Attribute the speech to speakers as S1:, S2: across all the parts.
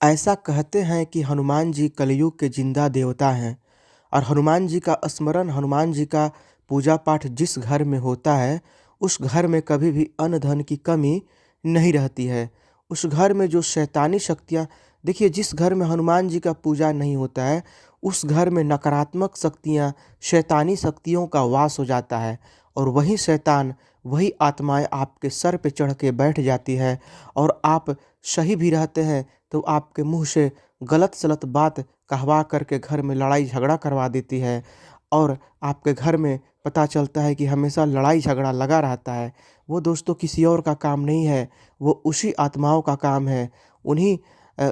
S1: ऐसा कहते हैं कि हनुमान जी कलयुग के जिंदा देवता हैं और हनुमान जी का स्मरण, हनुमान जी का पूजा पाठ जिस घर में होता है, उस घर में कभी भी अन्न धन की कमी नहीं रहती है। उस घर में जो शैतानी शक्तियाँ, देखिए, जिस घर में हनुमान जी का पूजा नहीं होता है, उस घर में नकारात्मक शक्तियाँ, शैतानी शक्तियों का वास हो जाता है और वही शैतान, वही आत्माएँ आपके सर पे चढ़ के बैठ जाती है और आप सही भी रहते हैं तो आपके मुंह से गलत सलत बात कहवा करके घर में लड़ाई झगड़ा करवा देती है और आपके घर में पता चलता है कि हमेशा लड़ाई झगड़ा लगा रहता है। वो दोस्तों किसी और का काम नहीं है, वो उसी आत्माओं का काम है, उन्हीं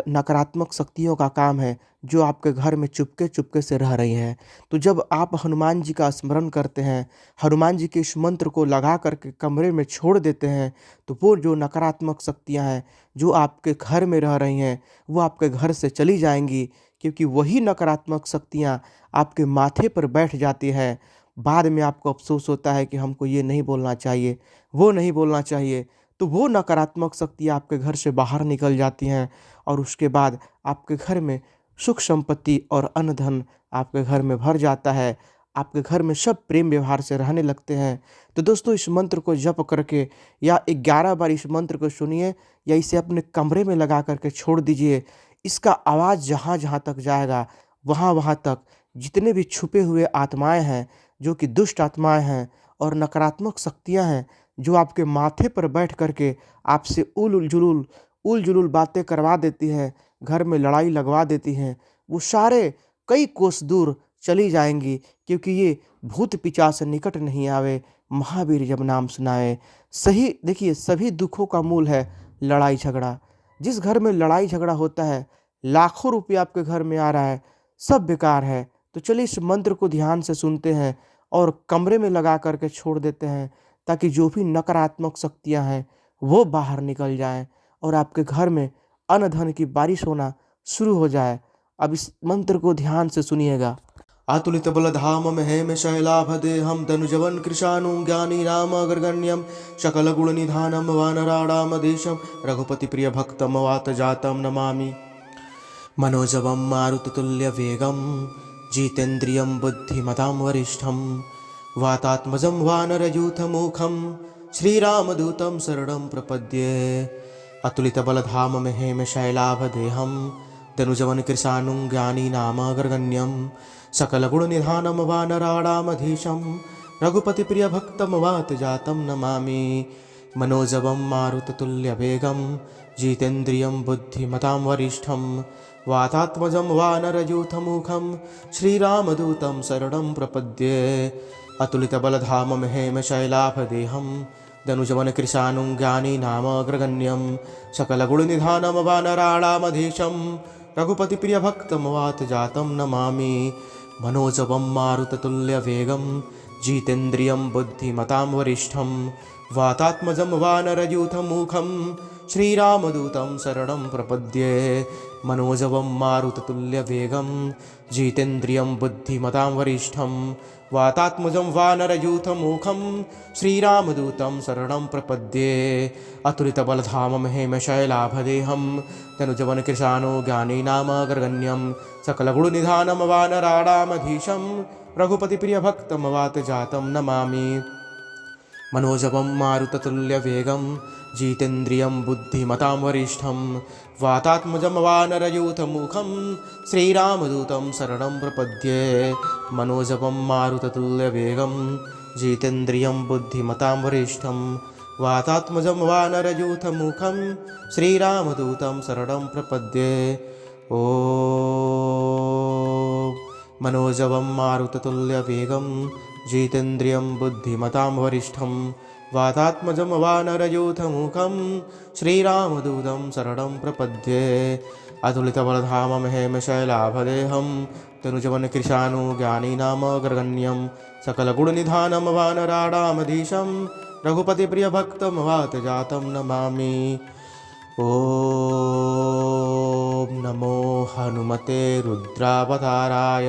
S1: नकारात्मक शक्तियों का काम है जो आपके घर में चुपके चुपके से रह रही हैं। तो जब आप हनुमान जी का स्मरण करते हैं, हनुमान जी के इस मंत्र को लगा करके कमरे में छोड़ देते हैं, तो वो जो नकारात्मक शक्तियाँ हैं जो आपके घर में रह रही हैं, वो आपके घर से चली जाएँगी, क्योंकि वही नकारात्मक शक्तियाँ आपके माथे पर बैठ जाती हैं। बाद में आपको अफ़सोस होता है कि हमको ये नहीं बोलना चाहिए, वो नहीं बोलना चाहिए। तो वो नकारात्मक शक्तियाँ आपके घर से बाहर निकल जाती हैं और उसके बाद आपके घर में सुख संपत्ति और अन्न धन आपके घर में भर जाता है। आपके घर में सब प्रेम व्यवहार से रहने लगते हैं। तो दोस्तों, इस मंत्र को जप करके या 11 बार इस मंत्र को सुनिए या इसे अपने कमरे में लगा करके छोड़ दीजिए। इसका आवाज़ जहाँ-जहाँ तक जाएगा, वहाँ-वहाँ तक जितने भी छुपे हुए आत्माएँ हैं, जो कि दुष्ट आत्माएँ हैं और नकारात्मक शक्तियाँ हैं, जो आपके माथे पर बैठ कर के आपसे उल-जुलूल बातें करवा देती हैं, घर में लड़ाई लगवा देती हैं, वो सारे कई कोस दूर चली जाएँगी, क्योंकि ये भूत पिशाच निकट नहीं आवे, महावीर जब नाम सुनाए। सही देखिए, सभी दुखों का मूल है लड़ाई झगड़ा। जिस घर में लड़ाई झगड़ा होता है, लाखों रुपया आपके घर में आ रहा है, सब बेकार है। तो चलिए इस मंत्र को ध्यान से सुनते हैं और कमरे में लगा कर के छोड़ देते हैं, ताकि जो भी नकारात्मक शक्तियाँ हैं, वो बाहर निकल जाएँ और आपके घर में अन्न धन की बारिश होना शुरू हो जाए। अब इस मंत्र को ध्यान से सुनिएगा। अतुलित बलधाम महेम शैलाभदेहम धनुजवन कृशाणु ज्ञानी राम अग्रगण्यम सकल गुण निधानम वानराणामधीशम रघुपति प्रिय भक्तम वात जातम नमामि। मनोजवं मारुततुल्य वेगं जितेन्द्रियं बुद्धिमतां वरिष्ठं वातात्मजं वानरयूथमुखं श्रीरामदूतं शरणं प्रपद्ये। अतुलितबलधामं हेमशैलाभदेहं धनुजवन कृशानुं ज्ञानीनामग्रगण्यं सकलगुणनिधानं वानराणामधीशं रघुपतिप्रियभक्तं वातजातं नमामि। मनोजवं मारुततुल्यवेगं जितेन्द्रियं बुद्धिमतां वरिष्ठं वातात्मजं वानरयूथमुखं श्रीरामदूतं शरणं प्रपद्ये। अतुलितबलधामं हेमशैलाभदेहं धनुजवन कृशानुं ज्ञानीनामग्रगण्यं सकलगुणनिधानं वानराणामधीशं रघुपतिप्रियभक्तं वातजातं नमामि। मनोजवं मारुततुल्यवेगं जितेन्द्रियं बुद्धिमतां वरिष्ठं वातात्मजं वानरयूथमुखं श्रीरामदूतं शरणं प्रपद्ये। मनोजवं मारुततुल्यवेगं जितेन्द्रियं बुद्धिमतां वरिष्ठं वातात्मजं वानरयूथमुखं श्रीरामदूतं शरणं प्रपद्ये। अतुलितबलधामं हेमशैलाभदेहं तनुजवन कृशानो ज्ञानीनामग्रगण्यं सकलगुणनिधानं वानराणामधीशं रघुपतिप्रियभक्तं वातजातं नमामि। मनोजवं मारुततुल्यवेगं जितेन्द्रियं बुद्धिमतां वरिष्ठं वातात्मजं वानरयूथमुखं श्रीरामदूतं शरणं प्रपद्ये। मनोजवं मारुततुल्यवेगं जितेन्द्रियं बुद्धिमतां वरिष्ठं वातात्मजं वानरयूथमुखं श्रीरामदूतं शरणं प्रपद्ये। ॐ मनोजवं मारुततुल्यवेगं जितेन्द्रियं बुद्धिमतां वरिष्ठं वातात्मजं वानरयूथमुखं श्रीरामदूतं शरणं प्रपद्ये। अतुलितबलधामं हेमशैलाभदेहं तनुजवन कृशानु ज्ञानीनामग्रगण्यं सकलगुणनिधानं वानराणामधीशं रघुपतिप्रियभक्तं वातजातं नमामि। ॐ नमो हनुमते रुद्रावताराय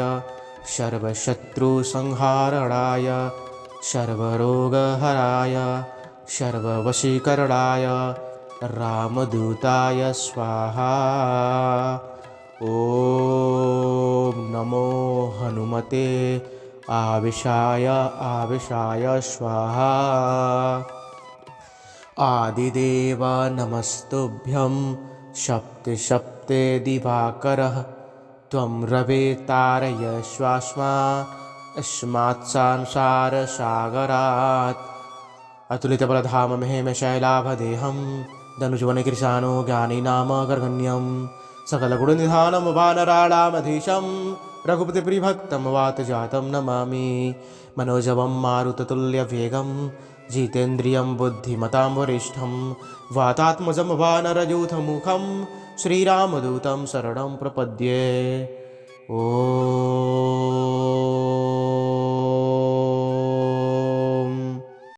S1: सर्वशत्रुसंहारणाय सर्वरोगहराय सर्ववशीकरणाय रामदूताय स्वाहा। सुमते आविशाय आविशाय स्वाहा। आदिदेव नमस्तुभ्यं शक्ति शक्ते दिवाकरः त्वं रवे तारयश्वास्मान् अस्मात् संसारसागरात्। अतुलितबलधाम महेमशैलाभदेहं धनुजवनकृशानो ज्ञानी नाम गर्गण्यं सकलगुणनिधानं वानराणामधीशं रघुपतिप्रिभक्तं वातजातं नमामि। मनोजवं मारुततुल्यवेगं जितेन्द्रियं बुद्धिमतां वरिष्ठं वातात्मजं वानरयूथमुखं श्रीरामदूतं शरणं प्रपद्ये। ॐ